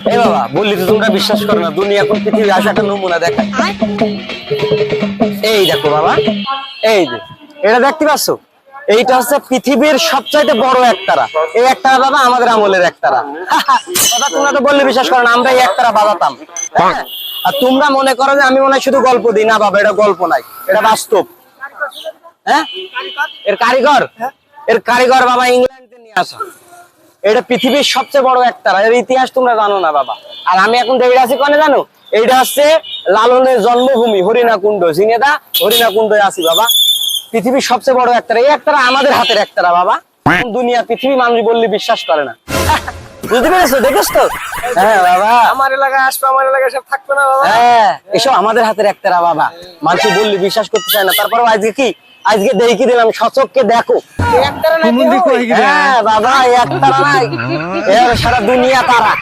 এই বাবা বললি তো তোমরা বিশ্বাস করো না, দুনিয়া কোন পৃথিবী আসা একটা নমুনা দেখায়। এই দেখো বাবা, এই যে এটা দেখতে পাচ্ছ, এইটা হচ্ছে পৃথিবীর সবচাইতে বড় একতারা। এই একতারা বাবা আমাদের আমলের একতারা। বাবা তোমরা তো বললে বিশ্বাস করো না, আমরা এই একতারা বাজাতাম। হ্যাঁ? আর তোমরা মনে করো যে আমি মনে হয় শুধু গল্প দিই, না বাবা এটা গল্প নাই, এটা বাস্তব। হ্যাঁ, এর কারিগর, এর কারিগর বাবা ইংল্যান্ডে নিয়ে আসা। এটা পৃথিবীর সবচেয়ে বড় একতারা, এর ইতিহাস তোমরা জানো না বাবা। আর আমি এখন দেখে আছি কোনে জানো, এইটা হচ্ছে লালনের জন্মভূমি হরিণাকুণ্ড, ঝিনেদা হরিণাকুণ্ড আছি বাবা। পৃথিবীর সবচেয়ে বড় একতারা, এই একতারা আমাদের হাতের একতারা বাবা। দুনিয়া পৃথিবী মানুষ বললে বিশ্বাস করে না। বুঝতে পেরেছো, দেখেছ তো? হ্যাঁ বাবা, আমার এলাকায় আসবে, আমার এলাকায় সব থাকবে না বাবা। হ্যাঁ এসব আমাদের হাতের একতারা বাবা, মানুষ বললে বিশ্বাস করতে চায় না। তারপরে আজকে কি, আজকে দেখি দিলাম সচককে দেখো। একটারে নাকি হয়? হ্যাঁ বাবা একতারা নাই, এর সারা দুনিয়া তারা।